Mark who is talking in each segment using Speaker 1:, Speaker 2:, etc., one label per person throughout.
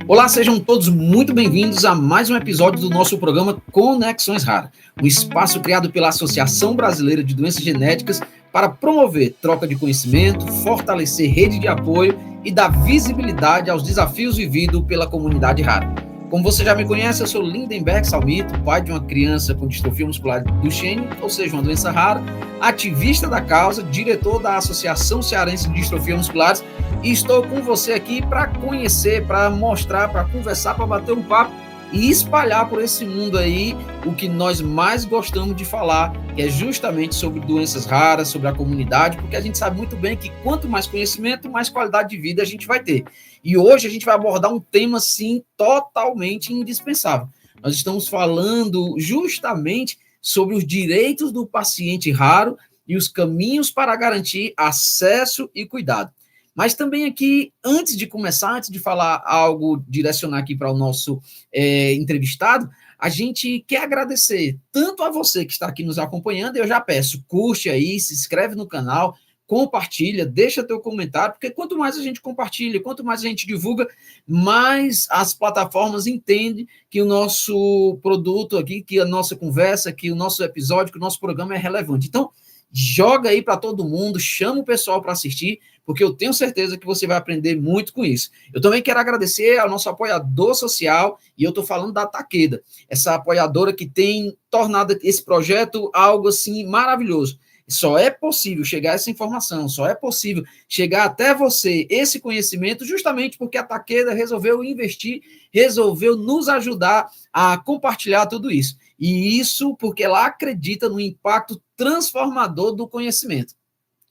Speaker 1: Olá, sejam todos muito bem-vindos a mais um episódio do nosso programa Conexões Raras, um espaço criado pela Associação Brasileira de Doenças Genéticas para promover troca de conhecimento, fortalecer rede de apoio e dar visibilidade aos desafios vividos pela comunidade rara. Como você já me conhece, eu sou Lindenberg Salmito, pai de uma criança com distrofia muscular Duchenne, ou seja, uma doença rara, ativista da causa, diretor da Associação Cearense de Distrofia Musculares, e estou com você aqui para conhecer, para mostrar, para conversar, para bater um papo e espalhar por esse mundo aí o que nós mais gostamos de falar, que é justamente sobre doenças raras, sobre a comunidade, porque a gente sabe muito bem que quanto mais conhecimento, mais qualidade de vida a gente vai ter. E hoje a gente vai abordar um tema, sim, totalmente indispensável. Nós estamos falando justamente sobre os direitos do paciente raro e os caminhos para garantir acesso e cuidado. Mas também aqui, antes de começar, antes de falar algo, direcionar aqui para o nosso entrevistado, a gente quer agradecer tanto a você que está aqui nos acompanhando, eu já peço, curte aí, se inscreve no canal, compartilha, deixa teu comentário, porque quanto mais a gente compartilha, quanto mais a gente divulga, mais as plataformas entendem que o nosso produto aqui, que a nossa conversa, que o nosso episódio, que o nosso programa é relevante. Então, joga aí para todo mundo, chama o pessoal para assistir, porque eu tenho certeza que você vai aprender muito com isso. Eu também quero agradecer ao nosso apoiador social, e eu estou falando da Takeda, essa apoiadora que tem tornado esse projeto algo assim maravilhoso. Só é possível chegar essa informação, só é possível chegar até você esse conhecimento justamente porque a Takeda resolveu investir, resolveu nos ajudar a compartilhar tudo isso. E isso porque ela acredita no impacto transformador do conhecimento.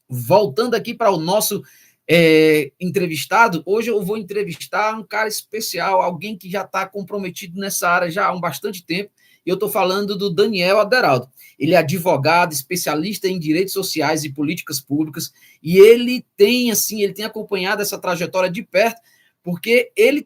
Speaker 1: Voltando aqui para o nosso entrevistado, hoje eu vou entrevistar um cara especial, alguém que já está comprometido nessa área já há bastante tempo, e eu estou falando do Daniel Aderaldo. Ele é advogado, especialista em direitos sociais e políticas públicas, e ele tem acompanhado essa trajetória de perto, porque ele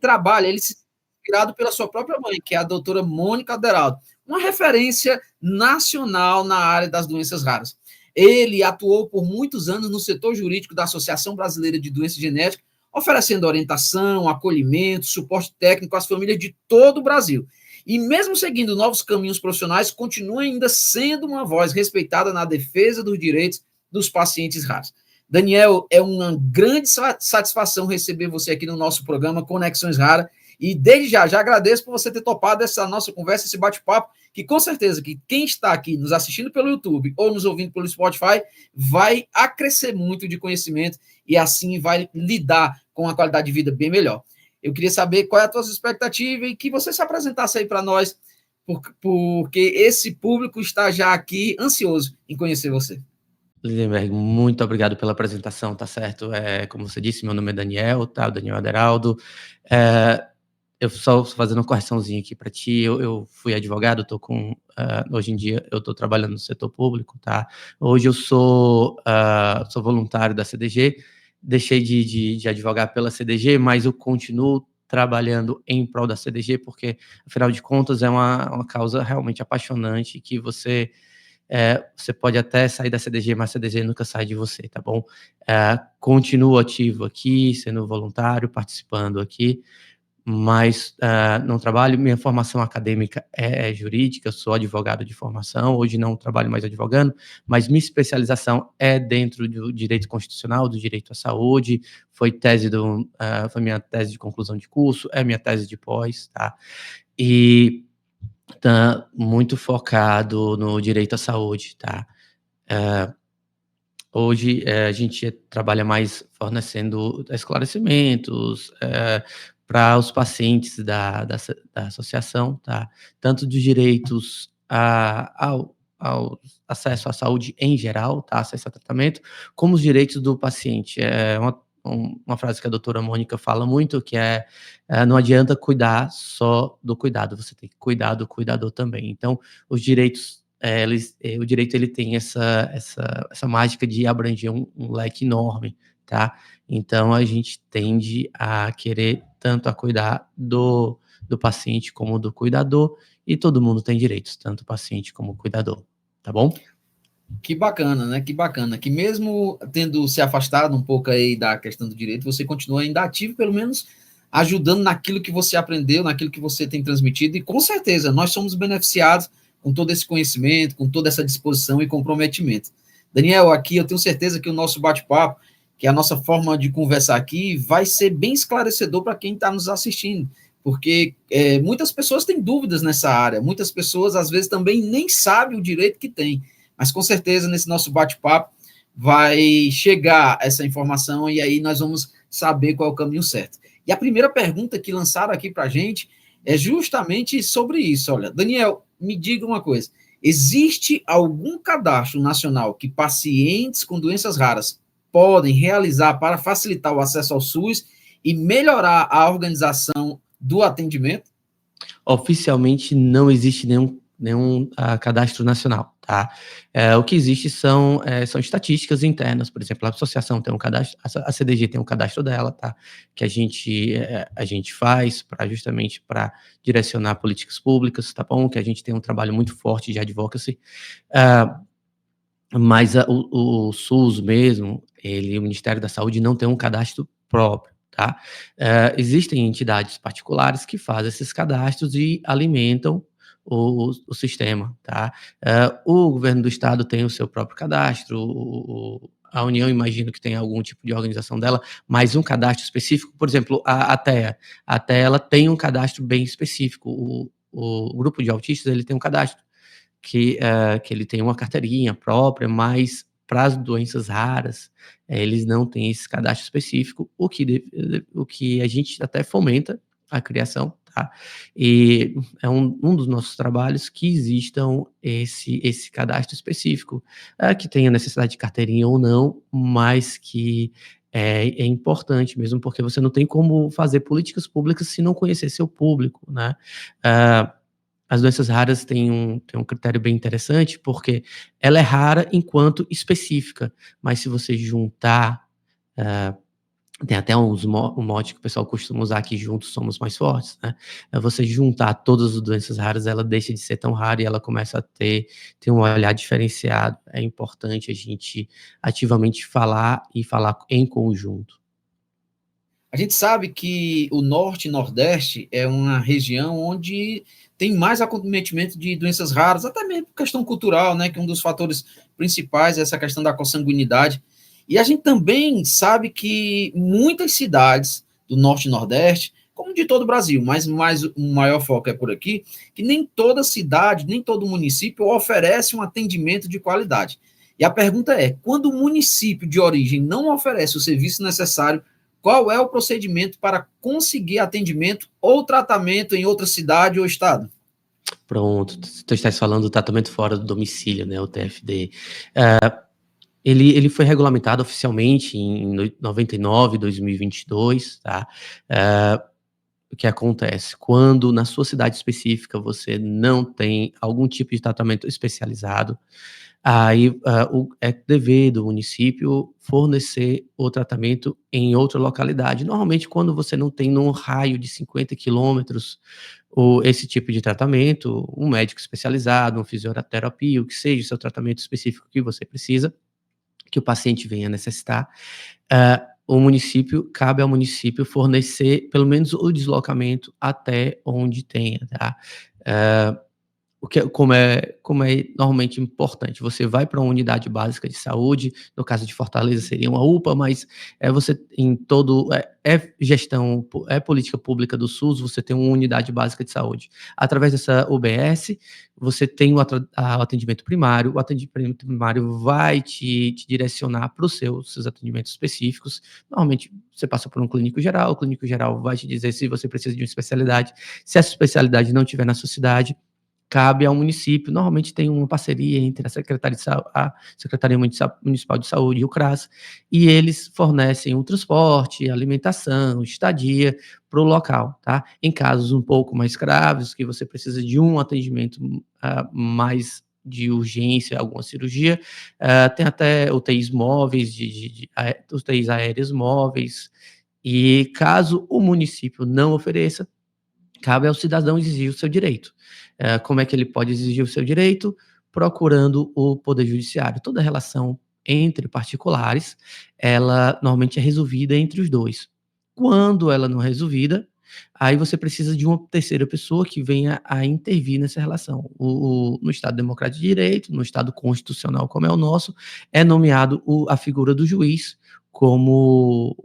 Speaker 1: se inspirado pela sua própria mãe, que é a doutora Mônica Aderaldo, uma referência nacional na área das doenças raras. Ele atuou por muitos anos no setor jurídico da Associação Brasileira de Doenças Genéticas, oferecendo orientação, acolhimento, suporte técnico às famílias de todo o Brasil. E mesmo seguindo novos caminhos profissionais, continua ainda sendo uma voz respeitada na defesa dos direitos dos pacientes raros. Daniel, é uma grande satisfação receber você aqui no nosso programa Conexões Raras. E desde já agradeço por você ter topado essa nossa conversa, esse bate-papo, que com certeza que quem está aqui nos assistindo pelo YouTube ou nos ouvindo pelo Spotify vai acrescer muito de conhecimento e assim vai lidar com uma qualidade de vida bem melhor. Eu queria saber qual é a tua expectativa e que você se apresentasse aí para nós, porque esse público está já aqui ansioso em conhecer você.
Speaker 2: Lindenberg, muito obrigado pela apresentação, tá certo? Como você disse, meu nome é Daniel, tá? Daniel Aderaldo. Eu só fazendo uma correçãozinha aqui para ti, eu fui advogado, hoje em dia eu estou trabalhando no setor público, tá? Hoje eu sou voluntário da CDG, deixei de advogar pela CDG, mas eu continuo trabalhando em prol da CDG, porque, afinal de contas, é uma causa realmente apaixonante, que você pode até sair da CDG, mas a CDG nunca sai de você, tá bom? Continuo ativo aqui, sendo voluntário, participando aqui, mas não trabalho. Minha formação acadêmica é jurídica, eu sou advogado de formação, hoje não trabalho mais advogando, mas minha especialização é dentro do direito constitucional, do direito à saúde, foi minha tese de conclusão de curso, é minha tese de pós, tá? E tá muito focado no direito à saúde, tá? Hoje a gente trabalha mais fornecendo esclarecimentos para os pacientes da associação, tá? Tanto dos direitos ao acesso à saúde em geral, tá? Acesso a tratamento, como os direitos do paciente. Uma frase que a doutora Mônica fala muito, que não adianta cuidar só do cuidado, você tem que cuidar do cuidador também. Então, os direitos, o direito ele tem essa mágica de abranger um leque enorme, tá? Então, a gente tende a querer tanto a cuidar do paciente como do cuidador, e todo mundo tem direitos, tanto o paciente como o cuidador, tá bom?
Speaker 1: Que bacana, né? Que bacana. Que mesmo tendo se afastado um pouco aí da questão do direito, você continua ainda ativo, pelo menos ajudando naquilo que você aprendeu, naquilo que você tem transmitido, e com certeza nós somos beneficiados com todo esse conhecimento, com toda essa disposição e comprometimento. Daniel, aqui eu tenho certeza que o nosso bate-papo, que a nossa forma de conversar aqui, vai ser bem esclarecedor para quem está nos assistindo, porque muitas pessoas têm dúvidas nessa área, muitas pessoas, às vezes, também nem sabem o direito que tem, mas com certeza, nesse nosso bate-papo, vai chegar essa informação e aí nós vamos saber qual é o caminho certo. E a primeira pergunta que lançaram aqui para a gente é justamente sobre isso. Olha, Daniel, me diga uma coisa, existe algum cadastro nacional que pacientes com doenças raras podem realizar para facilitar o acesso ao SUS e melhorar a organização do atendimento?
Speaker 2: Oficialmente não existe nenhum cadastro nacional, tá? O que existe são estatísticas internas, por exemplo, a associação tem um cadastro, a CDG tem um cadastro dela, tá? Que a gente faz justamente para direcionar políticas públicas, tá bom? Que a gente tem um trabalho muito forte de advocacy, mas o SUS mesmo, o Ministério da Saúde não tem um cadastro próprio, tá? Existem entidades particulares que fazem esses cadastros e alimentam o sistema, tá? O governo do estado tem o seu próprio cadastro, a União imagino que tem algum tipo de organização dela, mas um cadastro específico, por exemplo, a TEA ela tem um cadastro bem específico, o grupo de autistas, ele tem um cadastro, que ele tem uma carteirinha própria, mas para as doenças raras, eles não têm esse cadastro específico, o que a gente até fomenta a criação, tá? E é um dos nossos trabalhos que existam esse cadastro específico, que tenha necessidade de carteirinha ou não, mas que é importante mesmo, porque você não tem como fazer políticas públicas se não conhecer seu público, né? As doenças raras têm um critério bem interessante, porque ela é rara enquanto específica, mas se você juntar, tem até um mote que o pessoal costuma usar aqui: juntos somos mais fortes, né? Você juntar todas as doenças raras, ela deixa de ser tão rara e ela começa a ter um olhar diferenciado. É importante a gente ativamente falar e falar em conjunto.
Speaker 1: A gente sabe que o Norte e Nordeste é uma região onde tem mais acometimento de doenças raras, até mesmo por questão cultural, né, que um dos fatores principais é essa questão da consanguinidade. E a gente também sabe que muitas cidades do Norte e Nordeste, como de todo o Brasil, mas o maior foco é por aqui, que nem toda cidade, nem todo município oferece um atendimento de qualidade. E a pergunta é, quando o município de origem não oferece o serviço necessário, qual é o procedimento para conseguir atendimento ou tratamento em outra cidade ou estado?
Speaker 2: Pronto, tu estás falando do tratamento fora do domicílio, né, o TFD. Ele foi regulamentado oficialmente em 99, 2022, tá? O que acontece? Quando na sua cidade específica você não tem algum tipo de tratamento especializado, aí é dever do município fornecer o tratamento em outra localidade. Normalmente, quando você não tem num raio de 50 quilômetros esse tipo de tratamento, um médico especializado, um fisioterapia, o que seja o seu tratamento específico que você precisa, que o paciente venha necessitar, cabe ao município fornecer pelo menos o deslocamento até onde tenha, tá? Como é normalmente importante, você vai para uma unidade básica de saúde, no caso de Fortaleza seria uma UPA, mas você em todo, gestão, política pública do SUS, você tem uma unidade básica de saúde. Através dessa UBS, você tem o atendimento primário, o atendimento primário vai te direcionar para os seus atendimentos específicos. Normalmente você passa por um clínico geral, o clínico geral vai te dizer se você precisa de uma especialidade, se essa especialidade não tiver na sua cidade, cabe ao município. Normalmente tem uma parceria entre a Secretaria Municipal de Saúde e o CRAS, e eles fornecem o transporte, alimentação, estadia para o local, tá? Em casos um pouco mais graves, que você precisa de um atendimento mais de urgência, alguma cirurgia, tem até UTIs móveis, UTIs aéreas móveis, e caso o município não ofereça, cabe ao cidadão exigir o seu direito. Como é que ele pode exigir o seu direito? Procurando o Poder Judiciário. Toda relação entre particulares, ela normalmente é resolvida entre os dois. Quando ela não é resolvida, aí você precisa de uma terceira pessoa que venha a intervir nessa relação. No Estado Democrático de Direito, no Estado constitucional como é o nosso, é nomeado a figura do juiz como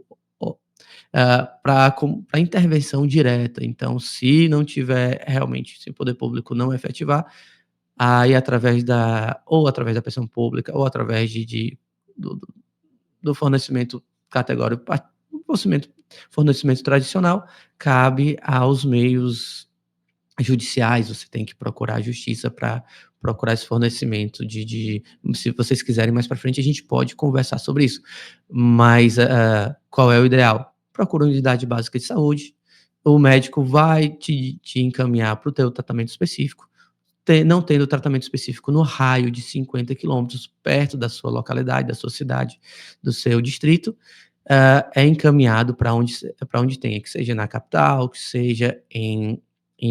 Speaker 2: para intervenção direta. Então, se não tiver realmente, se o poder público não efetivar, aí através da pensão pública, ou através do do fornecimento categórico, fornecimento tradicional, cabe aos meios judiciais, você tem que procurar a justiça para procurar esse fornecimento se vocês quiserem mais para frente, a gente pode conversar sobre isso. Mas, qual é o ideal? Procura uma unidade básica de saúde, o médico vai te encaminhar para o teu tratamento específico, não tendo tratamento específico no raio de 50 quilômetros, perto da sua localidade, da sua cidade, do seu distrito, é encaminhado para onde tenha, que seja na capital, que seja em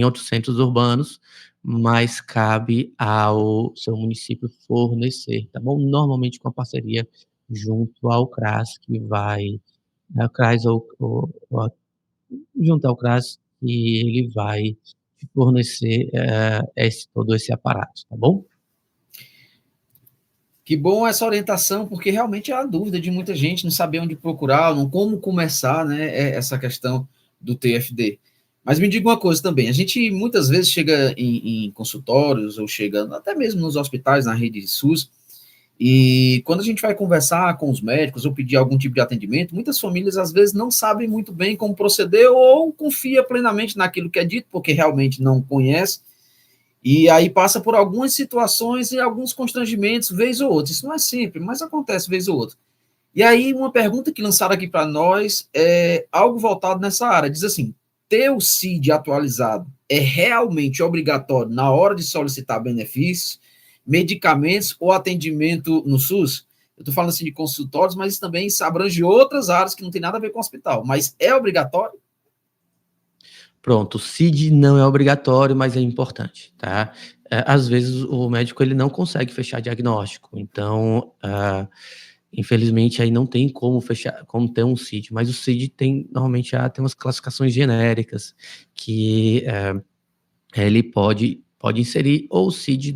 Speaker 2: outros centros urbanos, mas cabe ao seu município fornecer, tá bom? Normalmente com a parceria junto ao CRAS, que vai, o CRAS junto ao CRAS, e ele vai te fornecer, todo esse aparato, tá bom?
Speaker 1: Que bom essa orientação, porque realmente é a dúvida de muita gente, não saber onde procurar, não como começar, né, essa questão do TFD. Mas me diga uma coisa também, a gente muitas vezes chega em consultórios, ou chegando até mesmo nos hospitais, na rede SUS, e quando a gente vai conversar com os médicos ou pedir algum tipo de atendimento, muitas famílias às vezes não sabem muito bem como proceder ou confia plenamente naquilo que é dito, porque realmente não conhece, e aí passa por algumas situações e alguns constrangimentos, vez ou outra. Isso não é sempre, mas acontece vez ou outra. E aí, uma pergunta que lançaram aqui para nós é algo voltado nessa área. Diz assim: ter o CID atualizado é realmente obrigatório na hora de solicitar benefícios, medicamentos ou atendimento no SUS? Eu estou falando assim de consultórios, mas isso também abrange outras áreas que não tem nada a ver com o hospital. Mas é obrigatório?
Speaker 2: Pronto, o CID não é obrigatório, mas é importante, tá? Às vezes o médico ele não consegue fechar diagnóstico, então, infelizmente aí não tem como ter um CID, mas o CID normalmente tem umas classificações genéricas que ele pode inserir, ou o CID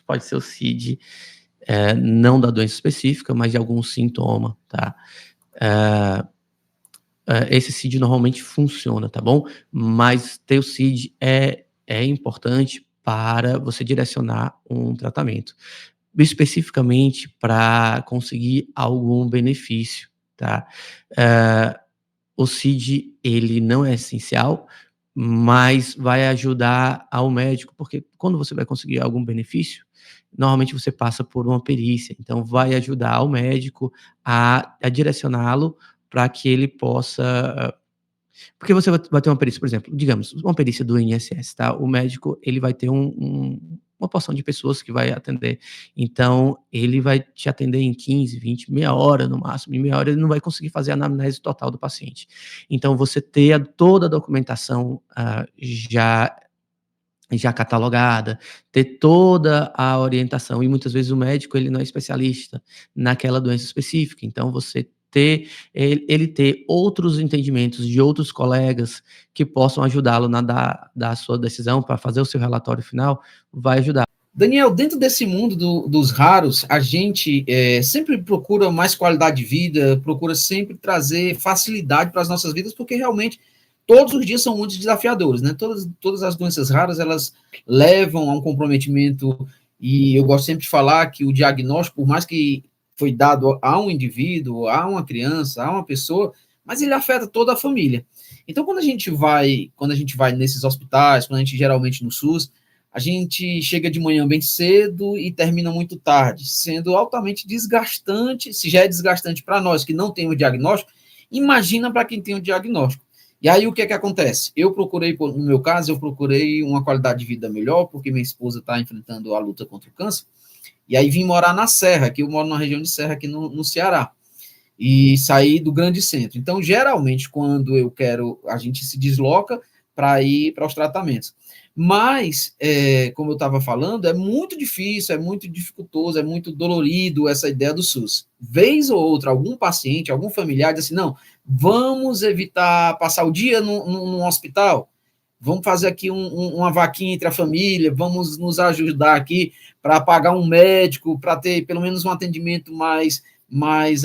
Speaker 2: pode ser o CID, não da doença específica, mas de algum sintoma, tá? Esse CID normalmente funciona, tá bom? Mas ter o CID é importante para você direcionar um tratamento, especificamente para conseguir algum benefício, tá? O CID, ele não é essencial, mas vai ajudar ao médico, porque quando você vai conseguir algum benefício, normalmente você passa por uma perícia, então vai ajudar ao médico a direcioná-lo para que ele possa, porque você vai ter uma perícia, por exemplo, digamos, uma perícia do INSS, tá? O médico, ele vai ter uma porção de pessoas que vai atender. Então, ele vai te atender em 15, 20, meia hora no máximo. Em meia hora ele não vai conseguir fazer a anamnese total do paciente. Então, você ter toda a documentação já catalogada, ter toda a orientação, e muitas vezes o médico ele não é especialista naquela doença específica, então você ele ter outros entendimentos de outros colegas que possam ajudá-lo na da sua decisão para fazer o seu relatório final, vai ajudar.
Speaker 1: Daniel, dentro desse mundo dos raros, a gente sempre procura mais qualidade de vida, procura sempre trazer facilidade para as nossas vidas, porque realmente todos os dias são muito desafiadores, né? Todas as doenças raras, elas levam a um comprometimento, e eu gosto sempre de falar que o diagnóstico, por mais que foi dado a um indivíduo, a uma criança, a uma pessoa, mas ele afeta toda a família. Então, quando a gente vai nesses hospitais, quando a gente geralmente no SUS, a gente chega de manhã bem cedo e termina muito tarde, sendo altamente desgastante. Se já é desgastante para nós que não temos diagnóstico, imagina para quem tem o diagnóstico. E aí o que é que acontece? No meu caso, eu procurei uma qualidade de vida melhor, porque minha esposa está enfrentando a luta contra o câncer, e aí vim morar na Serra, que eu moro numa região de Serra aqui no Ceará, e saí do grande centro. Então, geralmente, quando a gente se desloca para ir para os tratamentos. Mas, como eu estava falando, é muito difícil, é muito dificultoso, é muito dolorido essa ideia do SUS. Vez ou outra, algum paciente, algum familiar diz assim, não, Vamos evitar passar o dia no hospital? Vamos fazer aqui uma vaquinha entre a família, vamos nos ajudar aqui para pagar um médico, para ter pelo menos um atendimento mais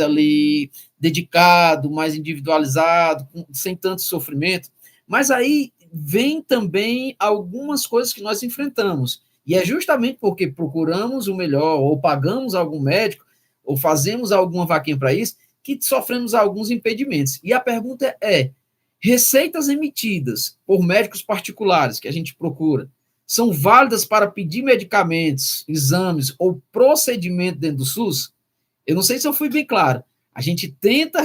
Speaker 1: ali dedicado, mais individualizado, sem tanto sofrimento. Mas aí vem também algumas coisas que nós enfrentamos. E é justamente porque procuramos o melhor, ou pagamos algum médico, ou fazemos alguma vaquinha para isso, que sofremos alguns impedimentos. E a pergunta é: receitas emitidas por médicos particulares que a gente procura são válidas para pedir medicamentos, exames ou procedimento dentro do SUS? Eu não sei se eu fui bem claro. A gente tenta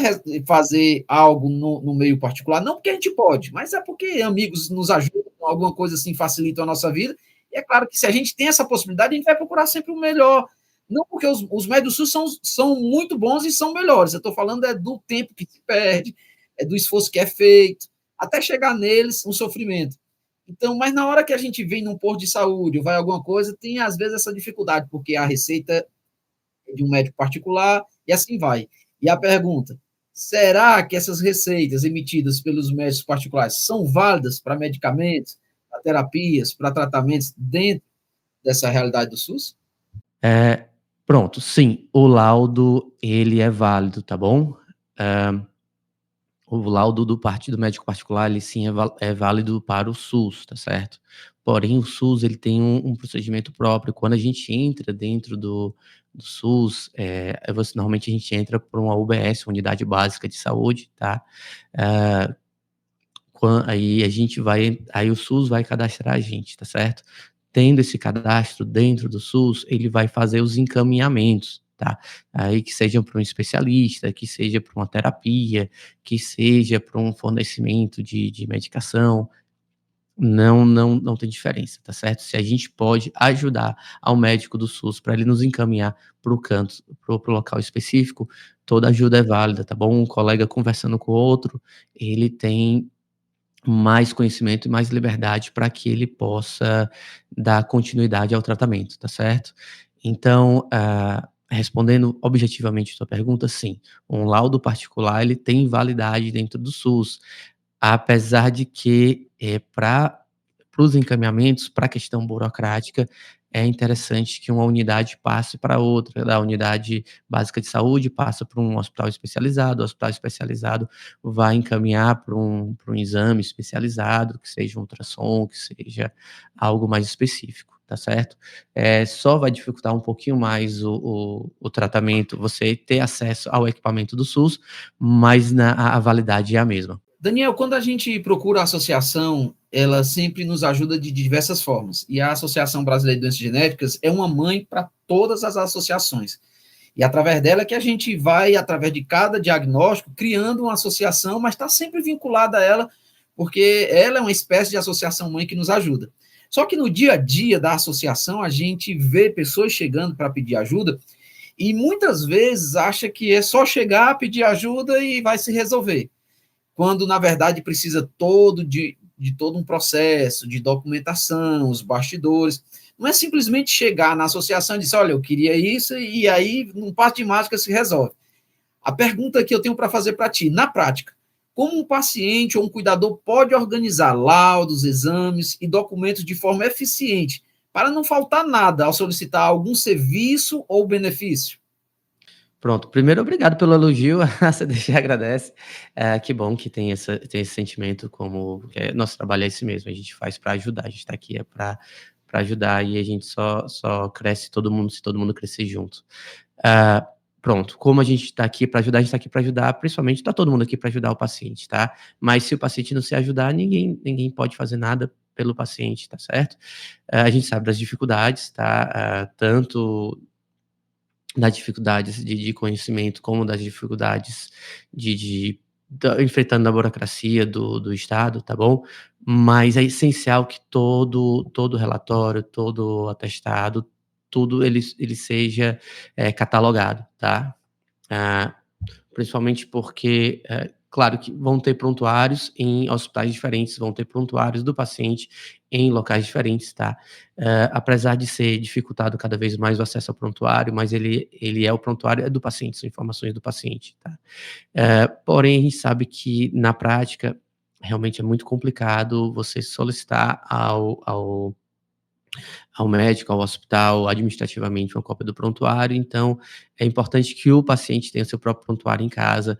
Speaker 1: fazer algo no meio particular, não porque a gente pode, mas é porque amigos nos ajudam, alguma coisa assim facilita a nossa vida. E é claro que se a gente tem essa possibilidade, a gente vai procurar sempre o melhor. Não porque os médios do SUS são muito bons e são melhores. Eu estou falando do tempo que se perde, do esforço que é feito, até chegar neles um sofrimento. Então, mas na hora que a gente vem num posto de saúde ou vai alguma coisa, tem às vezes essa dificuldade, porque a receita é de um médico particular e assim vai. E a pergunta: será que essas receitas emitidas pelos médicos particulares são válidas para medicamentos, para terapias, para tratamentos dentro dessa realidade do SUS?
Speaker 2: É, pronto, sim, o laudo ele é válido, tá bom? Eh, o laudo do médico particular, ele sim é válido para o SUS, tá certo? Porém, o SUS ele tem um procedimento próprio. Quando a gente entra dentro do SUS, normalmente a gente entra por uma UBS, Unidade Básica de Saúde, tá? Eh, aí o SUS vai cadastrar a gente, tá certo? Tendo esse cadastro dentro do SUS, ele vai fazer os encaminhamentos, tá? Aí que seja para um especialista, que seja para uma terapia, que seja para um fornecimento de medicação, não tem diferença, tá certo? Se a gente pode ajudar ao médico do SUS para ele nos encaminhar para o canto, para o local específico, toda ajuda é válida, tá bom? Um colega conversando com o outro, ele tem mais conhecimento e mais liberdade para que ele possa dar continuidade ao tratamento, tá certo? Então, respondendo objetivamente a sua pergunta, sim, um laudo particular ele tem validade dentro do SUS, apesar de que, para os encaminhamentos, para a questão burocrática, é interessante que uma unidade passe para outra, da unidade básica de saúde passa para um hospital especializado, o hospital especializado vai encaminhar para um exame especializado, que seja um ultrassom, que seja algo mais específico, tá certo? Só vai dificultar um pouquinho mais o tratamento, você ter acesso ao equipamento do SUS, mas a validade é a mesma.
Speaker 1: Daniel, quando a gente procura a associação, ela sempre nos ajuda de diversas formas. E a Associação Brasileira de Doenças Genéticas é uma mãe para todas as associações. E através dela é que a gente vai, através de cada diagnóstico, criando uma associação, mas está sempre vinculada a ela, porque ela é uma espécie de associação mãe que nos ajuda. Só que no dia a dia da associação, a gente vê pessoas chegando para pedir ajuda e muitas vezes acha que é só chegar, pedir ajuda e vai se resolver, quando na verdade precisa de todo um processo de documentação, os bastidores. Não é simplesmente chegar na associação e dizer, olha, eu queria isso, e aí, num passo de mágica, se resolve. A pergunta que eu tenho para fazer para ti, na prática, como um paciente ou um cuidador pode organizar laudos, exames e documentos de forma eficiente, para não faltar nada ao solicitar algum serviço ou benefício?
Speaker 2: Pronto, primeiro obrigado pelo elogio, a CDG agradece, que bom que tem esse sentimento como nosso trabalho é esse mesmo, a gente faz para ajudar, a gente está aqui para ajudar e a gente só cresce todo mundo se todo mundo crescer junto. Ah, pronto, como a gente está aqui para ajudar, a gente está aqui para ajudar, principalmente está todo mundo aqui para ajudar o paciente, tá? Mas se o paciente não se ajudar, ninguém pode fazer nada pelo paciente, tá certo? A gente sabe das dificuldades, tá? Tanto das dificuldades de conhecimento, como das dificuldades enfrentando a burocracia do estado, tá bom? Mas é essencial que todo relatório, todo atestado, tudo ele seja, catalogado, tá? Ah, principalmente porque, Claro que vão ter prontuários em hospitais diferentes, vão ter prontuários do paciente em locais diferentes, tá? Apesar de ser dificultado cada vez mais o acesso ao prontuário, mas ele é o prontuário é do paciente, são informações do paciente, tá? Porém, a gente sabe que na prática, realmente é muito complicado você solicitar ao médico, ao hospital, administrativamente, uma cópia do prontuário. Então, é importante que o paciente tenha o seu próprio prontuário em casa,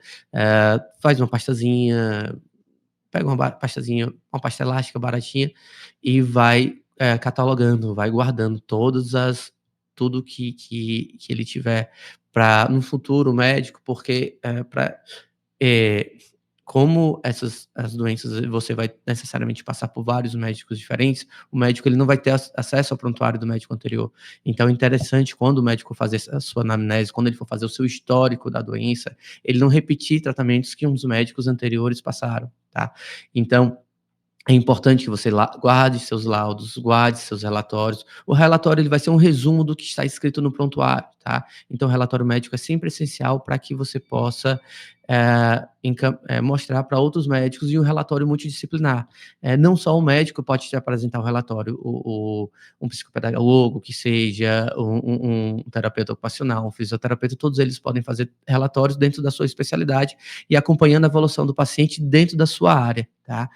Speaker 2: faz uma pastazinha, pega pastazinha, uma pasta elástica baratinha e vai, catalogando, vai guardando tudo que ele tiver para no futuro médico, porque, eh, como as doenças você vai necessariamente passar por vários médicos diferentes, o médico ele não vai ter acesso ao prontuário do médico anterior. Então é interessante quando o médico fazer a sua anamnese, quando ele for fazer o seu histórico da doença, ele não repetir tratamentos que uns médicos anteriores passaram, tá. Então, é importante que você guarde seus laudos, guarde seus relatórios. O relatório ele vai ser um resumo do que está escrito no prontuário, tá? Então o relatório médico é sempre essencial para que você possa, mostrar para outros médicos, e um relatório multidisciplinar. Não só o médico pode te apresentar o relatório, um psicopedagogo que seja, um terapeuta ocupacional, um fisioterapeuta, todos eles podem fazer relatórios dentro da sua especialidade e acompanhando a evolução do paciente dentro da sua área, tá?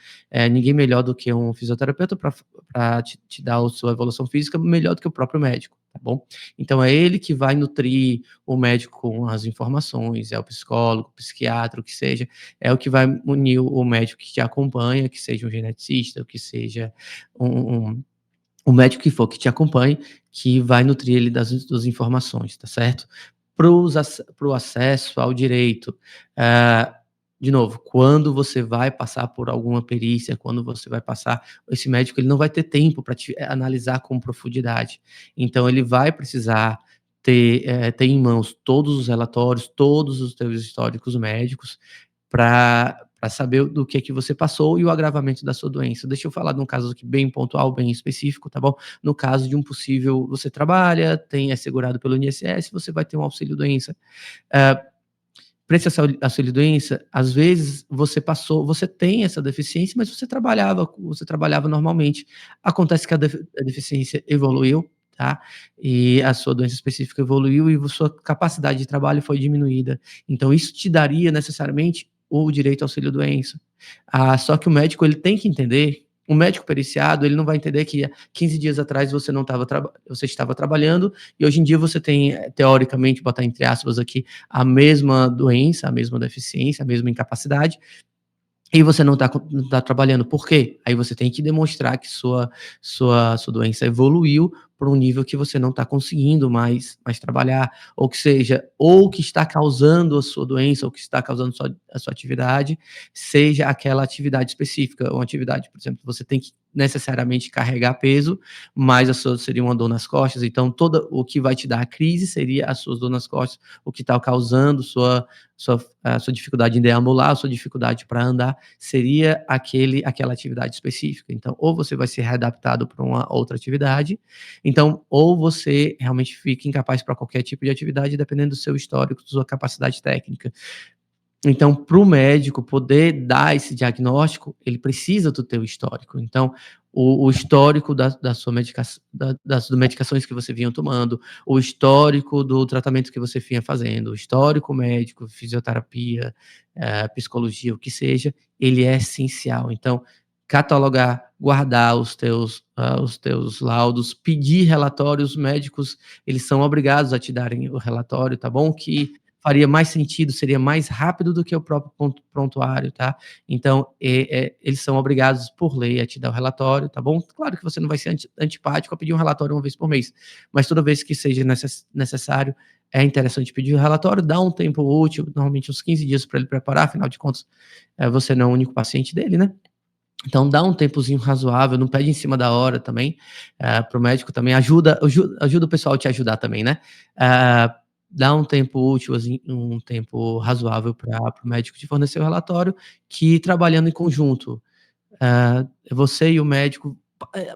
Speaker 2: Ninguém melhor do que um fisioterapeuta para te dar a sua evolução física, melhor do que o próprio médico, tá bom? Então é ele que vai nutrir o médico com as informações, é o psicólogo, o psiquiatra, o que seja, é o que vai unir o médico que te acompanha, que seja um geneticista, que seja o médico que for que te acompanhe, que vai nutrir ele das informações, tá certo? Para o acesso ao direito, de novo, quando você vai passar por alguma perícia, quando você vai passar, esse médico ele não vai ter tempo para te analisar com profundidade. Então ele vai precisar ter em mãos todos os relatórios, todos os teus históricos médicos, para saber do que você passou e o agravamento da sua doença. Deixa eu falar de um caso aqui bem pontual, bem específico, tá bom? No caso de um possível, você trabalha, é segurado pelo INSS, você vai ter um auxílio-doença. Para esse auxílio-doença, às vezes você tem essa deficiência, mas você trabalhava normalmente. Acontece que a deficiência evoluiu, tá? E a sua doença específica evoluiu e a sua capacidade de trabalho foi diminuída. Então isso te daria necessariamente o direito ao auxílio-doença. Só que o médico ele tem que entender, o médico periciado, ele não vai entender que há 15 dias atrás você estava trabalhando e hoje em dia você tem, teoricamente, botar entre aspas aqui, a mesma doença, a mesma deficiência, a mesma incapacidade, e você não tá trabalhando. Por quê? Aí você tem que demonstrar que sua doença evoluiu para um nível que você não está conseguindo mais trabalhar, ou que seja, ou que está causando a sua doença, ou que está causando a sua atividade, seja aquela atividade específica, uma atividade, por exemplo, você tem que necessariamente carregar peso, mas a sua seria uma dor nas costas, então todo o que vai te dar a crise seria as suas dor nas costas, o que está causando a sua dificuldade em deambular, a sua dificuldade para andar, seria aquela atividade específica. Então, ou você vai ser readaptado para uma outra atividade, então, ou você realmente fica incapaz para qualquer tipo de atividade, dependendo do seu histórico, da sua capacidade técnica. Então, para o médico poder dar esse diagnóstico, ele precisa do teu histórico. Então, o histórico da sua das medicações que você vinha tomando, o histórico do tratamento que você vinha fazendo, o histórico médico, fisioterapia, psicologia, o que seja, ele é essencial. Então, catalogar, guardar os teus laudos, pedir relatórios médicos, eles são obrigados a te darem o relatório, tá bom? Que faria mais sentido, seria mais rápido do que o próprio prontuário, tá? Então, eles são obrigados por lei a te dar o relatório, tá bom? Claro que você não vai ser antipático a pedir um relatório uma vez por mês, mas toda vez que seja necessário, é interessante pedir o relatório, dá um tempo útil, normalmente uns 15 dias para ele preparar, afinal de contas, você não é o único paciente dele, né? Então dá um tempozinho razoável, não pede em cima da hora também, para o médico também, ajuda o pessoal a te ajudar também, né? Dá um tempo útil, assim, um tempo razoável para o médico te fornecer o relatório, que trabalhando em conjunto, você e o médico,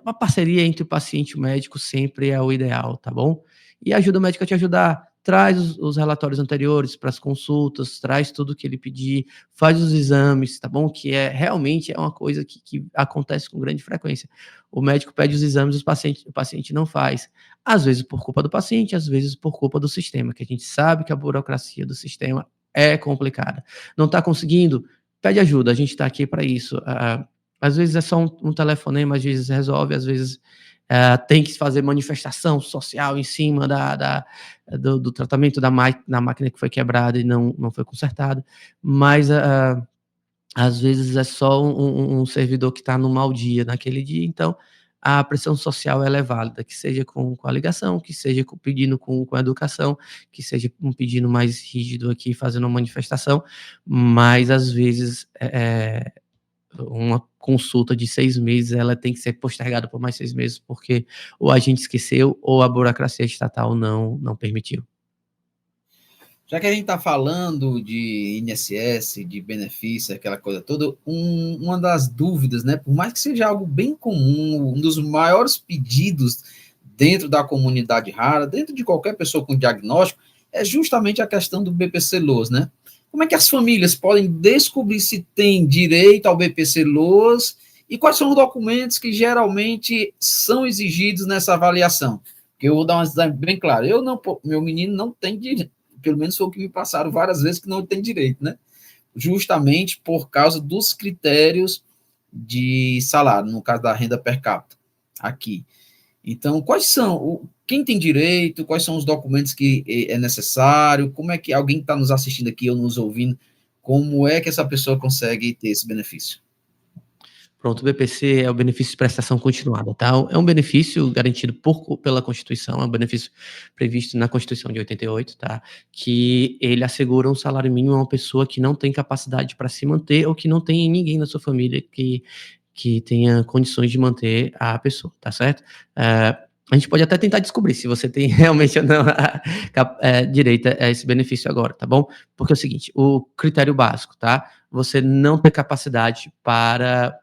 Speaker 2: uma parceria entre o paciente e o médico sempre é o ideal, tá bom? E ajuda o médico a te ajudar, traz os relatórios anteriores para as consultas, traz tudo que ele pedir, faz os exames, tá bom? Que realmente é uma coisa que acontece com grande frequência. O médico pede os exames, o paciente não faz. Às vezes por culpa do paciente, às vezes por culpa do sistema, que a gente sabe que a burocracia do sistema é complicada. Não está conseguindo? Pede ajuda, a gente está aqui para isso. Às vezes é só um telefonema, às vezes resolve, às vezes tem que fazer manifestação social em cima do tratamento da máquina que foi quebrada e não foi consertada, mas às vezes é só um servidor que está no mau dia naquele dia, então a pressão social ela é válida, que seja com a ligação, que seja pedindo com a educação, que seja um pedido mais rígido aqui, fazendo uma manifestação, mas às vezes uma consulta de 6 meses, ela tem que ser postergada por mais 6 meses, porque ou a gente esqueceu ou a burocracia estatal não permitiu.
Speaker 1: Já que a gente está falando de INSS, de benefício, aquela coisa toda, uma das dúvidas, né, por mais que seja algo bem comum, um dos maiores pedidos dentro da comunidade rara, dentro de qualquer pessoa com diagnóstico, é justamente a questão do BPC-LOAS, né? Como é que as famílias podem descobrir se têm direito ao BPC-LOAS e quais são os documentos que geralmente são exigidos nessa avaliação? Porque eu vou dar um exemplo bem claro. Meu menino não tem direito, pelo menos foi o que me passaram várias vezes, que não tem direito, né? Justamente por causa dos critérios de salário, no caso da renda per capita, aqui. Então, quem tem direito, quais são os documentos que é necessário, como é que alguém que está nos assistindo aqui ou nos ouvindo, como é que essa pessoa consegue ter esse benefício?
Speaker 2: Pronto, o BPC é o benefício de prestação continuada, tá? É um benefício garantido pela Constituição, é um benefício previsto na Constituição de 88, tá? Que ele assegura um salário mínimo a uma pessoa que não tem capacidade para se manter ou que não tem ninguém na sua família que tenha condições de manter a pessoa, tá certo? A gente pode até tentar descobrir se você tem realmente ou não direito a esse benefício agora, tá bom? Porque é o seguinte, o critério básico, tá? Você não ter capacidade para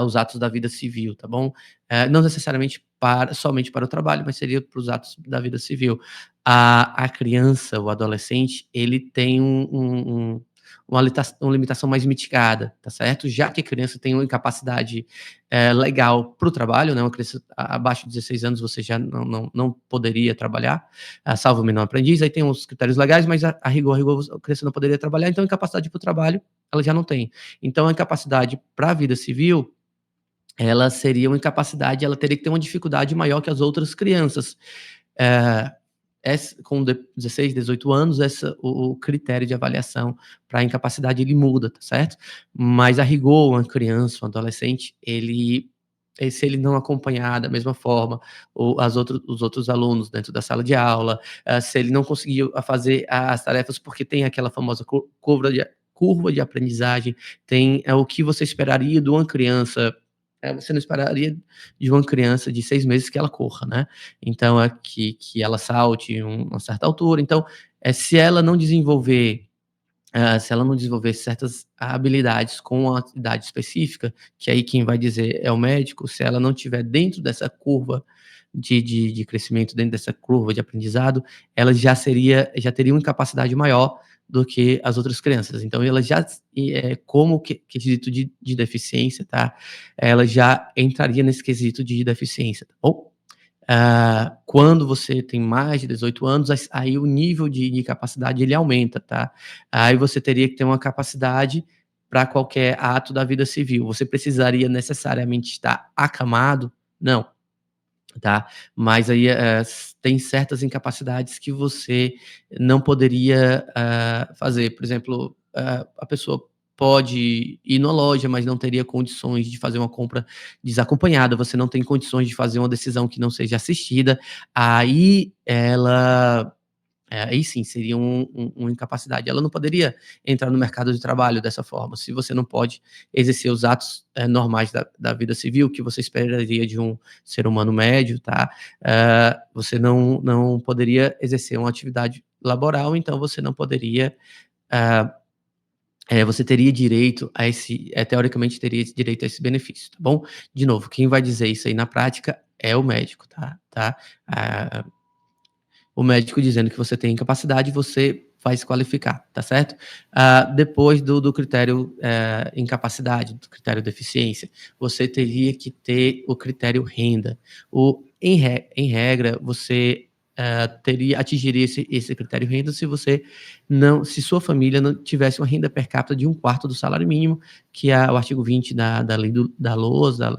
Speaker 2: os atos da vida civil, tá bom? Não necessariamente somente para o trabalho, mas seria para os atos da vida civil. A criança, o adolescente, ele tem uma limitação mais mitigada, tá certo? Já que a criança tem uma incapacidade legal para o trabalho, né? Uma criança abaixo de 16 anos você já não poderia trabalhar, salvo o menor aprendiz, aí tem os critérios legais, mas a rigor a criança não poderia trabalhar, então a incapacidade para o trabalho ela já não tem. Então a incapacidade para a vida civil, ela seria uma incapacidade, ela teria que ter uma dificuldade maior que as outras crianças. Com 16, 18 anos, o critério de avaliação para incapacidade ele muda, tá certo? Mas a rigor, uma criança, um adolescente, se ele não acompanhar da mesma forma os outros alunos dentro da sala de aula, se ele não conseguir fazer as tarefas, porque tem aquela famosa curva de aprendizagem, tem o que você esperaria de uma criança, você não esperaria de uma criança de 6 meses que ela corra, né? Então, que ela salte uma certa altura. Então, se ela não desenvolver certas habilidades com uma idade específica, que aí quem vai dizer é o médico, se ela não estiver dentro dessa curva de crescimento, dentro dessa curva de aprendizado, ela já teria uma incapacidade maior do que as outras crianças. Então, ela já, como quesito de deficiência, tá? Ela já entraria nesse quesito de deficiência, tá bom? Quando você tem mais de 18 anos, aí o nível de capacidade ele aumenta, tá? Aí você teria que ter uma capacidade para qualquer ato da vida civil. Você precisaria necessariamente estar acamado? Não, tá? Mas aí tem certas incapacidades que você não poderia fazer. Por exemplo, a pessoa pode ir na loja, mas não teria condições de fazer uma compra desacompanhada, você não tem condições de fazer uma decisão que não seja assistida, aí aí sim seria uma incapacidade. Ela não poderia entrar no mercado de trabalho dessa forma. Se você não pode exercer os atos normais da vida civil, que você esperaria de um ser humano médio, tá? Você não poderia exercer uma atividade laboral, então você não poderia. Você teria direito a teoricamente teria direito a esse benefício, tá bom? De novo, quem vai dizer isso aí na prática é o médico, tá? o médico dizendo que você tem incapacidade, você vai se qualificar, tá certo? Depois do critério incapacidade, do critério deficiência, você teria que ter o critério renda. Em regra, você atingiria esse critério renda se sua família não tivesse uma renda per capita de 1/4 do salário mínimo, que é o artigo 20 da lei da LOAS, da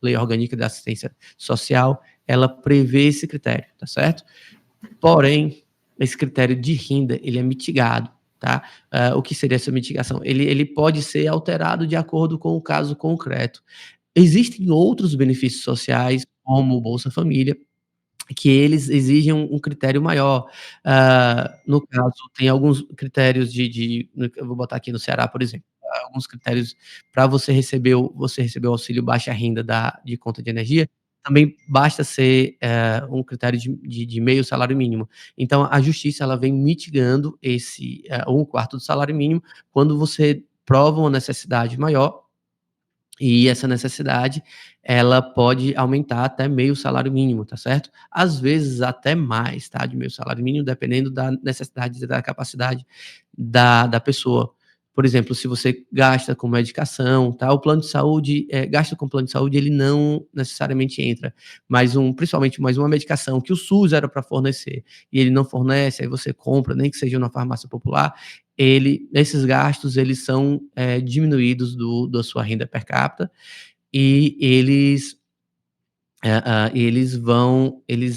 Speaker 2: Lei Orgânica da Assistência Social, ela prevê esse critério, tá certo? Porém, esse critério de renda, ele é mitigado, tá? O que seria essa mitigação? Ele pode ser alterado de acordo com o caso concreto. Existem outros benefícios sociais, como o Bolsa Família, que eles exigem um critério maior. No caso, tem alguns critérios eu vou botar aqui no Ceará, por exemplo, alguns critérios para você receber o auxílio baixa renda de conta de energia, também basta ser, um critério de meio salário mínimo. Então a justiça, ela vem mitigando esse, 1/4 do salário mínimo, quando você prova uma necessidade maior, e essa necessidade, ela pode aumentar até meio salário mínimo, tá certo? Às vezes até mais, tá, de meio salário mínimo, dependendo da necessidade e da capacidade da pessoa. Por exemplo, se você gasta com medicação, tá, o plano de saúde, gasta com plano de saúde, ele não necessariamente entra, principalmente mais uma medicação que o SUS era para fornecer, e ele não fornece, aí você compra, nem que seja numa farmácia popular, esses gastos, eles são, diminuídos da sua renda per capita, e eles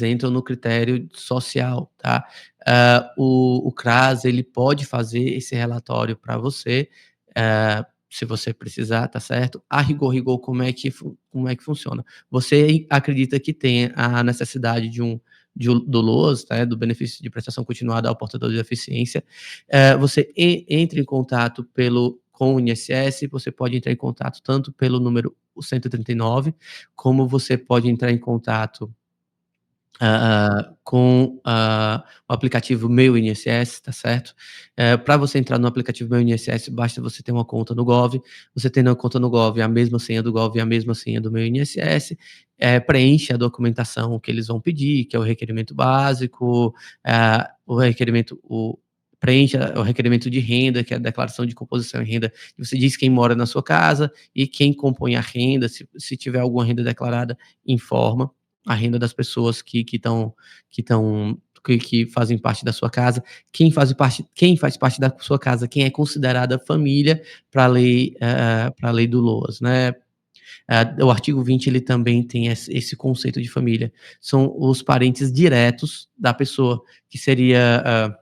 Speaker 2: entram no critério social, tá. O CRAS, ele pode fazer esse relatório para você, se você precisar, tá certo. A rigor, como é que funciona? Você acredita que tem a necessidade do LOAS, tá, do benefício de prestação continuada ao portador de deficiência, você entra em contato com o INSS, você pode entrar em contato tanto pelo número 139, como você pode entrar em contato com o aplicativo Meu INSS, tá certo? Para você entrar no aplicativo Meu INSS, basta você ter uma conta no Gov. Você tendo uma conta no Gov, a mesma senha do Gov e a mesma senha do Meu INSS, preenche a documentação que eles vão pedir, que é o requerimento básico, preencha o requerimento de renda, que é a declaração de composição e renda, e você diz quem mora na sua casa e quem compõe a renda, se tiver alguma renda declarada, informa a renda das pessoas que fazem parte da sua casa, quem faz parte da sua casa, quem é considerada família para a lei do LOAS, né. O artigo 20, ele também tem esse conceito de família, são os parentes diretos da pessoa, que seria,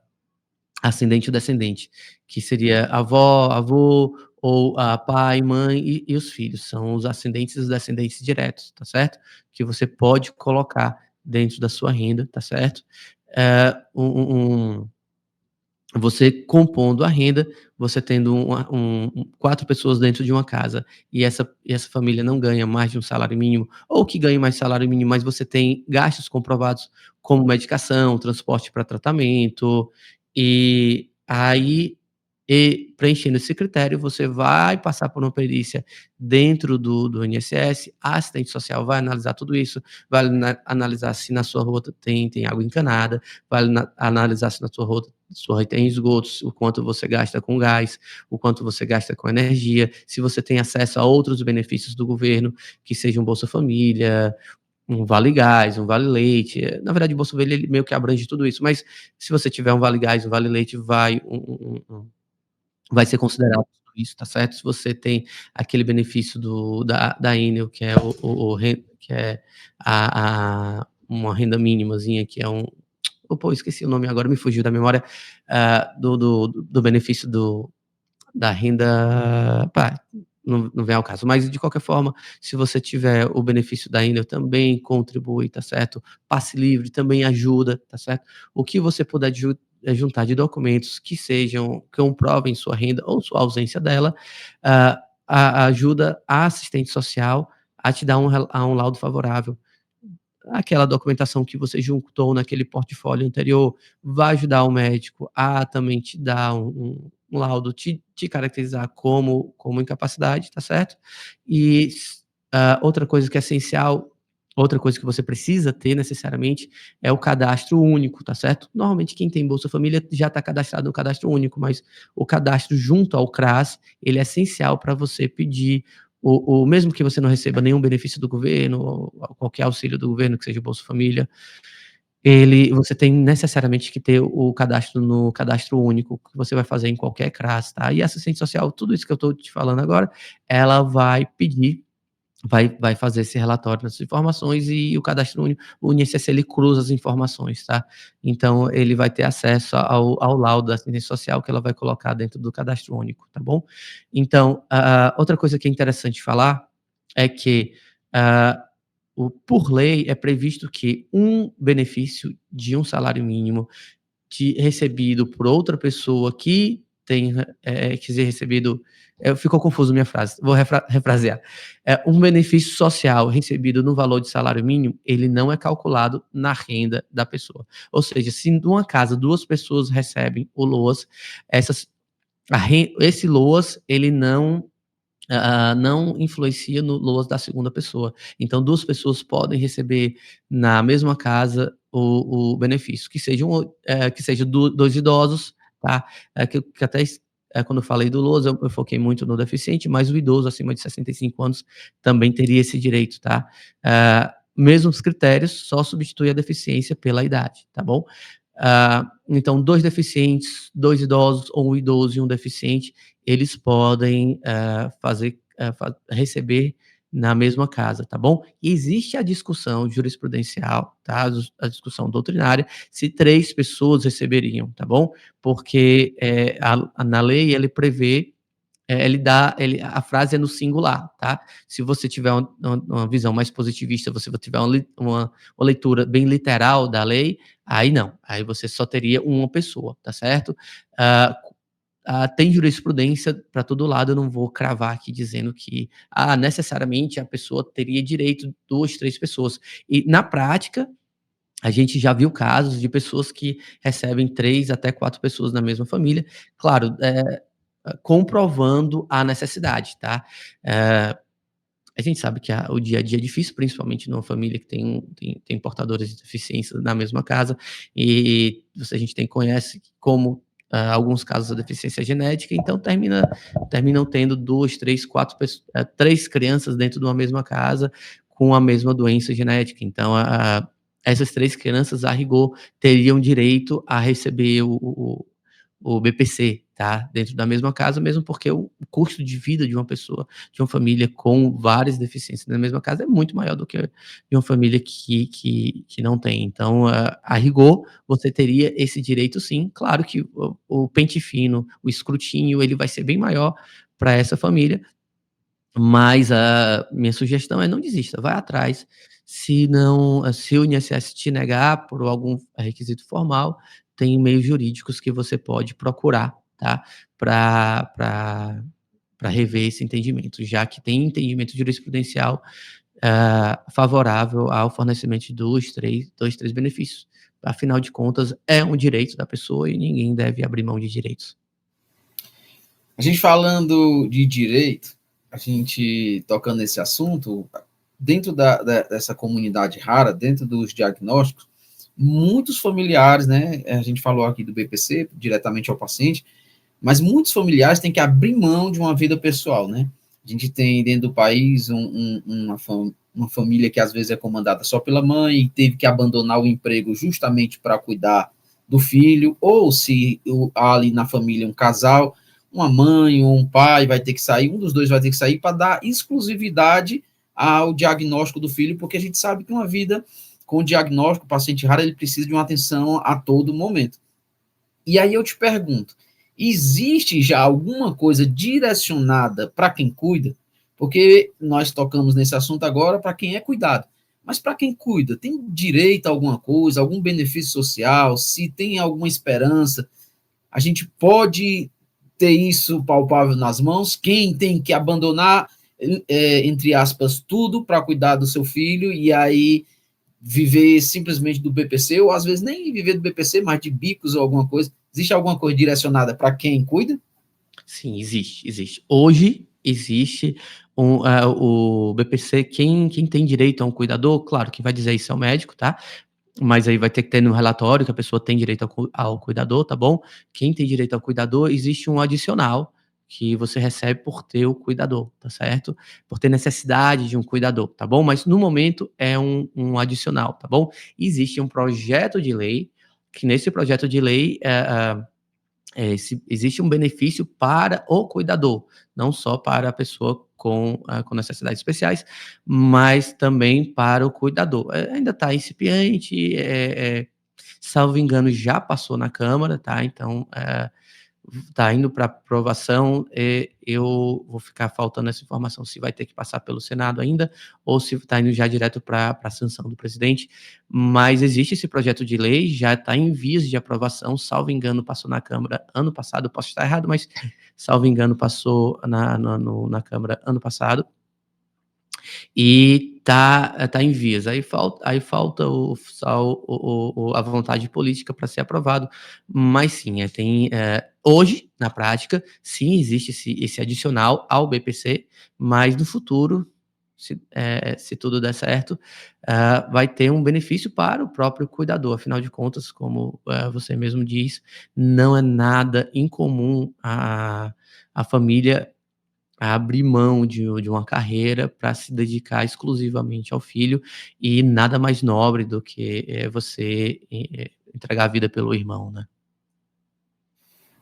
Speaker 2: ascendente ou descendente, que seria avó, avô, ou pai, mãe e os filhos, são os ascendentes e os descendentes diretos, tá certo? Que você pode colocar dentro da sua renda, tá certo? Eh, um um Você compondo a renda, você tendo 4 pessoas dentro de uma casa, e essa família não ganha mais de um salário mínimo, ou que ganhe mais salário mínimo, mas você tem gastos comprovados, como medicação, transporte para tratamento, e aí, preenchendo esse critério, você vai passar por uma perícia dentro do INSS, a assistente social vai analisar tudo isso, vai analisar se na sua rota tem água encanada, vai analisar se na sua rota tem esgotos, o quanto você gasta com gás, o quanto você gasta com energia, se você tem acesso a outros benefícios do governo, que sejam Bolsa Família, um Vale Gás, um Vale Leite. Na verdade, o Bolsa Família, ele meio que abrange tudo isso, mas se você tiver um Vale Gás, um Vale Leite, vai ser considerado tudo isso, tá certo? Se você tem aquele benefício da Enel, que é que é uma renda mínimazinha, que é esqueci o nome agora, me fugiu da memória, do benefício da renda, pá, não vem ao caso, mas de qualquer forma, se você tiver o benefício da Enel, também contribui, tá certo? Passe livre também ajuda, tá certo? O que você puder juntar de documentos que comprovem sua renda ou sua ausência dela, ajuda a assistente social a te dar um laudo favorável. Aquela documentação que você juntou naquele portfólio anterior, vai ajudar o médico a também te dar um laudo, te caracterizar como incapacidade, tá certo? E, outra coisa que é essencial, Outra coisa que você precisa ter necessariamente é o cadastro único, tá certo? Normalmente quem tem Bolsa Família já está cadastrado no cadastro único, mas o cadastro junto ao CRAS, ele é essencial para você pedir mesmo que você não receba nenhum benefício do governo, ou qualquer auxílio do governo, que seja o Bolsa Família, você tem necessariamente que ter o cadastro no cadastro único, que você vai fazer em qualquer CRAS, tá? E a assistente social, tudo isso que eu estou te falando agora, ela vai pedir, vai fazer esse relatório dessas informações, e o cadastro único, o INSS, ele cruza as informações, tá? Então ele vai ter acesso ao laudo da assistência social, que ela vai colocar dentro do cadastro único, tá bom? Então, outra coisa que é interessante falar é que, ah, por lei, é previsto que um benefício de um salário mínimo recebido por outra pessoa que que ser recebido, ficou confuso minha frase, vou refrasear. Um benefício social recebido no valor de salário mínimo, ele não é calculado na renda da pessoa. Ou seja, se numa casa 2 pessoas recebem o LOAS, esse LOAS, ele não influencia no LOAS da segunda pessoa. Então, 2 pessoas podem receber na mesma casa o benefício, que seja 2 idosos, tá? Que até quando eu falei do LOAS, eu foquei muito no deficiente, mas o idoso acima de 65 anos também teria esse direito, tá? Mesmos critérios, só substitui a deficiência pela idade, tá bom? Então, 2 deficientes, 2 idosos, ou 1 idoso e 1 deficiente, eles podem receber na mesma casa, tá bom? E existe a discussão jurisprudencial, tá? A discussão doutrinária, se 3 pessoas receberiam, tá bom? Porque na lei ele prevê, a frase é no singular, tá? Se você tiver uma visão mais positivista, você tiver uma leitura bem literal da lei, aí não, aí você só teria uma pessoa, tá certo? Tem jurisprudência para todo lado, eu não vou cravar aqui dizendo que necessariamente a pessoa teria direito 2, 3 pessoas. E na prática, a gente já viu casos de pessoas que recebem 3 até 4 pessoas na mesma família, claro, comprovando a necessidade, tá? A gente sabe que o dia a dia é difícil, principalmente numa família que tem portadores de deficiência na mesma casa, e a gente conhece como alguns casos da deficiência genética, então terminam tendo 2, 3, 4 3 crianças dentro de uma mesma casa com a mesma doença genética. Então, essas 3 crianças, a rigor, teriam direito a receber o BPC, tá? Dentro da mesma casa, mesmo porque o custo de vida de uma pessoa, de uma família com várias deficiências na mesma casa, é muito maior do que de uma família que não tem. Então, a rigor, você teria esse direito, sim. Claro que o pente fino, o escrutínio, ele vai ser bem maior para essa família, mas a minha sugestão é: não desista, vai atrás. Se o INSS te negar por algum requisito formal, tem meios jurídicos que você pode procurar, tá? Para rever esse entendimento, já que tem entendimento jurisprudencial favorável ao fornecimento de 2, 3 benefícios. Afinal de contas, é um direito da pessoa e ninguém deve abrir mão de direitos.
Speaker 1: A gente falando de direito, a gente tocando nesse assunto, dentro dessa comunidade rara, dentro dos diagnósticos, muitos familiares, né? A gente falou aqui do BPC, diretamente ao paciente, mas muitos familiares têm que abrir mão de uma vida pessoal, né? A gente tem dentro do país uma família que às vezes é comandada só pela mãe e teve que abandonar o emprego justamente para cuidar do filho, ou se há ali na família um casal, uma mãe ou um pai vai ter que sair, um dos dois vai ter que sair para dar exclusividade ao diagnóstico do filho, porque a gente sabe que uma vida com diagnóstico, paciente raro, ele precisa de uma atenção a todo momento. E aí eu te pergunto, existe já alguma coisa direcionada para quem cuida? Porque nós tocamos nesse assunto agora para quem é cuidado. Mas para quem cuida, tem direito a alguma coisa, algum benefício social? Se tem alguma esperança, a gente pode ter isso palpável nas mãos? Quem tem que abandonar, entre aspas, tudo para cuidar do seu filho e aí viver simplesmente do BPC, ou às vezes nem viver do BPC, mas de bicos ou alguma coisa? Existe alguma coisa direcionada para quem cuida?
Speaker 2: Sim, existe. Hoje existe O BPC, quem tem direito a um cuidador, claro, quem vai dizer isso é o médico, tá? Mas aí vai ter que ter no relatório que a pessoa tem direito ao cuidador, tá bom? Quem tem direito ao cuidador, existe um adicional que você recebe por ter o cuidador, tá certo? Por ter necessidade de um cuidador, tá bom? Mas no momento é um adicional, tá bom? Existe um projeto de lei, que nesse projeto de lei existe um benefício para o cuidador, não só para a pessoa com necessidades especiais, mas também para o cuidador. Ainda está incipiente, salvo engano, já passou na Câmara, tá? Então, está indo para aprovação, eu vou ficar faltando essa informação se vai ter que passar pelo Senado ainda ou se está indo já direto para a sanção do presidente, mas existe esse projeto de lei, já está em vias de aprovação, salvo engano, passou na Câmara ano passado, posso estar errado, mas salvo engano, passou na Câmara ano passado, e tá em vias. Aí falta a vontade política para ser aprovado, mas sim, hoje, na prática, sim, existe esse adicional ao BPC, mas no futuro, se tudo der certo, vai ter um benefício para o próprio cuidador. Afinal de contas, como você mesmo diz, não é nada incomum a família abrir mão de uma carreira para se dedicar exclusivamente ao filho, e nada mais nobre do que, você, entregar a vida pelo irmão, né.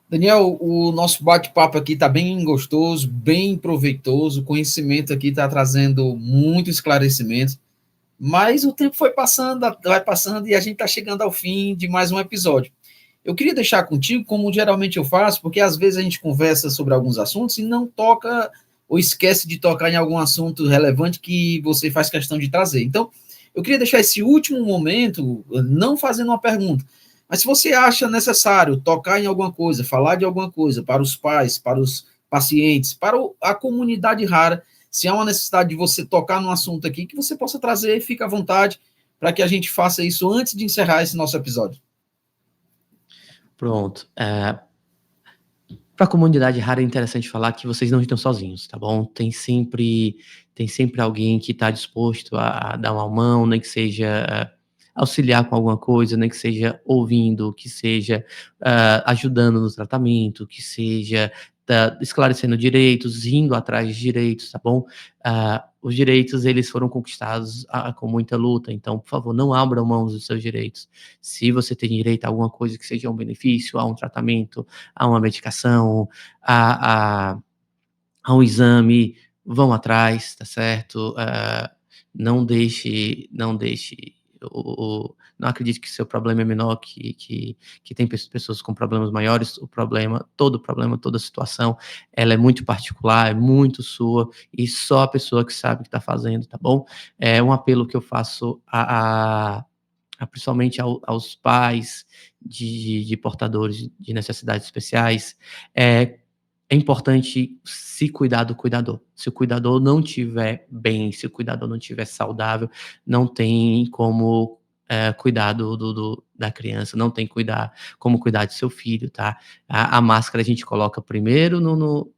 Speaker 1: Daniel, o nosso bate-papo aqui está bem gostoso, bem proveitoso, o conhecimento aqui está trazendo muito esclarecimento, mas o tempo vai passando e a gente está chegando ao fim de mais um episódio. Eu queria deixar contigo, como geralmente eu faço, porque às vezes a gente conversa sobre alguns assuntos e não toca ou esquece de tocar em algum assunto relevante que você faz questão de trazer. Então, eu queria deixar esse último momento não fazendo uma pergunta, mas se você acha necessário tocar em alguma coisa, falar de alguma coisa para os pais, para os pacientes, para a comunidade rara, se há uma necessidade de você tocar num assunto aqui, que você possa trazer, fica à vontade, para que a gente faça isso antes de encerrar esse nosso episódio.
Speaker 2: Pronto, para a comunidade rara é interessante falar que vocês não estão sozinhos, tá bom? Tem sempre alguém que está disposto a dar uma mão, nem que seja auxiliar com alguma coisa, nem que seja ouvindo, que seja ajudando no tratamento, que seja esclarecendo direitos, indo atrás de direitos, tá bom? Os direitos, eles foram conquistados com muita luta, então, por favor, não abram mãos dos seus direitos. Se você tem direito a alguma coisa que seja um benefício, a um tratamento, a uma medicação, a um exame, vão atrás, tá certo? Não deixe não acredite que seu problema é menor, que tem pessoas com problemas maiores. Todo problema, toda situação, ela é muito particular, é muito sua, e só a pessoa que sabe o que está fazendo, tá bom? É um apelo que eu faço principalmente aos pais de portadores de necessidades especiais. É importante se cuidar do cuidador. Se o cuidador não estiver bem, se o cuidador não estiver saudável, não tem como cuidar da criança, não tem como cuidar de seu filho, tá? A máscara a gente coloca primeiro no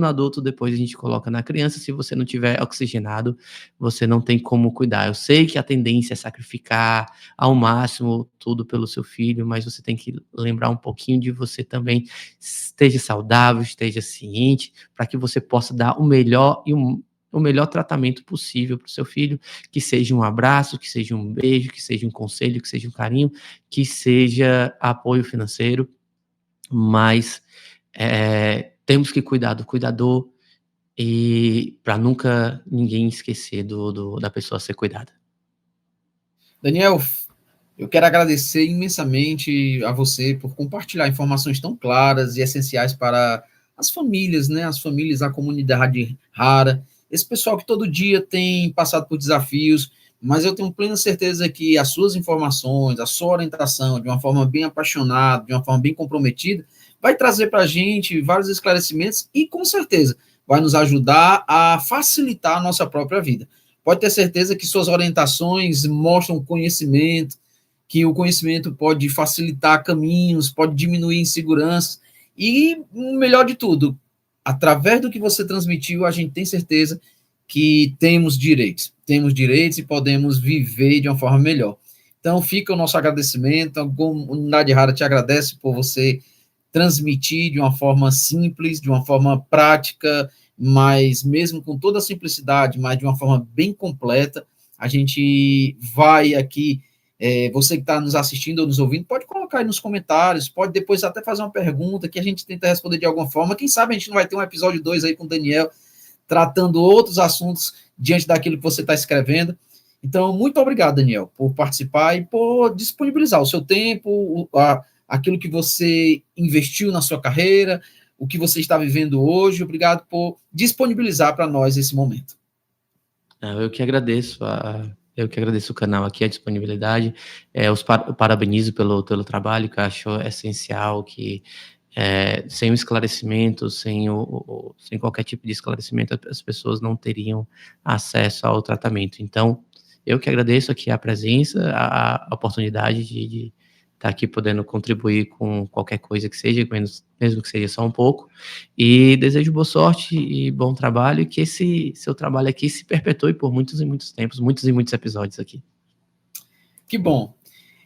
Speaker 2: adulto, depois a gente coloca na criança. Se você não tiver oxigenado, você não tem como cuidar. Eu sei que a tendência é sacrificar ao máximo tudo pelo seu filho, mas você tem que lembrar um pouquinho de você também. Esteja saudável, esteja ciente, para que você possa dar o melhor o melhor tratamento possível para o seu filho, que seja um abraço, que seja um beijo, que seja um conselho, que seja um carinho, que seja apoio financeiro, mas temos que cuidar do cuidador, e para nunca ninguém esquecer da pessoa a ser cuidada.
Speaker 1: Daniel, eu quero agradecer imensamente a você por compartilhar informações tão claras e essenciais para as famílias, né? As famílias, a comunidade rara, esse pessoal que todo dia tem passado por desafios, mas eu tenho plena certeza que as suas informações, a sua orientação, de uma forma bem apaixonada, de uma forma bem comprometida, vai trazer para a gente vários esclarecimentos e, com certeza, vai nos ajudar a facilitar a nossa própria vida. Pode ter certeza que suas orientações mostram conhecimento, que o conhecimento pode facilitar caminhos, pode diminuir inseguranças e, o melhor de tudo, através do que você transmitiu, a gente tem certeza que temos direitos e podemos viver de uma forma melhor. Então, fica o nosso agradecimento, a comunidade rara te agradece por você transmitir de uma forma simples, de uma forma prática, mas mesmo com toda a simplicidade, mas de uma forma bem completa. A gente vai aqui, você que está nos assistindo ou nos ouvindo, pode colocar aí nos comentários, pode depois até fazer uma pergunta que a gente tenta responder de alguma forma. Quem sabe a gente não vai ter um episódio 2 aí com o Daniel, tratando outros assuntos diante daquilo que você está escrevendo. Então, muito obrigado, Daniel, por participar e por disponibilizar o seu tempo, aquilo que você investiu na sua carreira, o que você está vivendo hoje. Obrigado por disponibilizar para nós esse momento.
Speaker 2: Eu que agradeço o canal aqui, a disponibilidade. Eu parabenizo pelo trabalho, que eu acho essencial, que sem o esclarecimento, sem qualquer tipo de esclarecimento, as pessoas não teriam acesso ao tratamento. Então, eu que agradeço aqui a presença, a oportunidade de estar aqui podendo contribuir com qualquer coisa que seja, mesmo que seja só um pouco, e desejo boa sorte e bom trabalho, e que esse seu trabalho aqui se perpetue por muitos e muitos tempos, muitos e muitos episódios aqui.
Speaker 1: Que bom.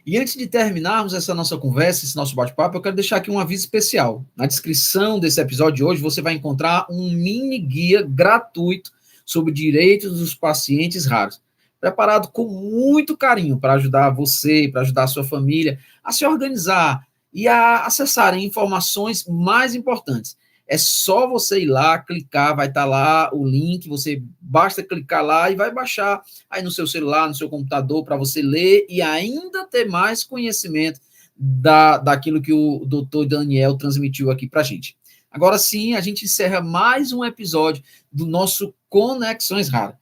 Speaker 1: E antes de terminarmos essa nossa conversa, esse nosso bate-papo, eu quero deixar aqui um aviso especial. Na descrição desse episódio de hoje, você vai encontrar um mini guia gratuito sobre direitos dos pacientes raros, preparado com muito carinho para ajudar você, para ajudar a sua família a se organizar e a acessarem informações mais importantes. É só você ir lá, clicar, vai estar lá o link, você basta clicar lá e vai baixar aí no seu celular, no seu computador, para você ler e ainda ter mais conhecimento daquilo que o doutor Daniel transmitiu aqui para a gente. Agora sim, a gente encerra mais um episódio do nosso Conexões Raras.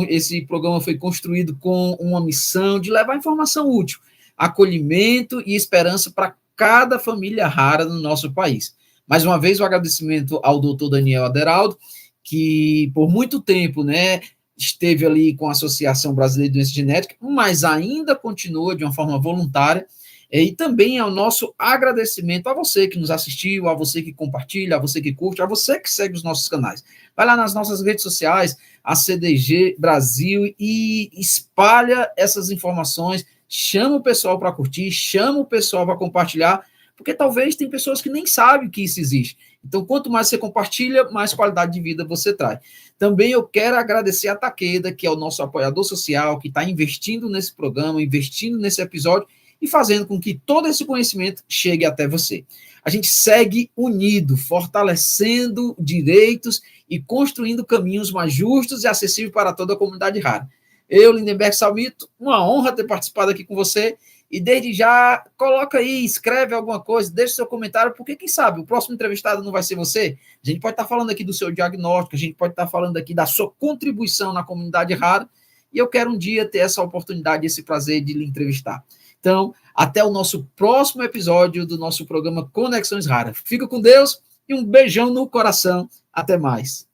Speaker 1: Esse programa foi construído com uma missão de levar informação útil, acolhimento e esperança para cada família rara no nosso país. Mais uma vez, o agradecimento ao doutor Daniel Aderaldo, que por muito tempo, esteve ali com a Associação Brasileira de Doença Genética, mas ainda continua de uma forma voluntária. E também ao nosso agradecimento a você que nos assistiu, a você que compartilha, a você que curte, a você que segue os nossos canais. Vai lá nas nossas redes sociais, a CDG Brasil, e espalha essas informações, chama o pessoal para curtir, chama o pessoal para compartilhar, porque talvez tem pessoas que nem sabem que isso existe. Então, quanto mais você compartilha, mais qualidade de vida você traz. Também eu quero agradecer a Takeda, que é o nosso apoiador social, que está investindo nesse programa, investindo nesse episódio, e fazendo com que todo esse conhecimento chegue até você. A gente segue unido, fortalecendo direitos e construindo caminhos mais justos e acessíveis para toda a comunidade rara. Eu, Lindenberg Salmito, uma honra ter participado aqui com você, e desde já, coloca aí, escreve alguma coisa, deixa seu comentário, porque quem sabe o próximo entrevistado não vai ser você. A gente pode estar falando aqui do seu diagnóstico, a gente pode estar falando aqui da sua contribuição na comunidade rara, e eu quero um dia ter essa oportunidade, esse prazer de lhe entrevistar. Então, até o nosso próximo episódio do nosso programa Conexões Raras. Fica com Deus e um beijão no coração. Até mais.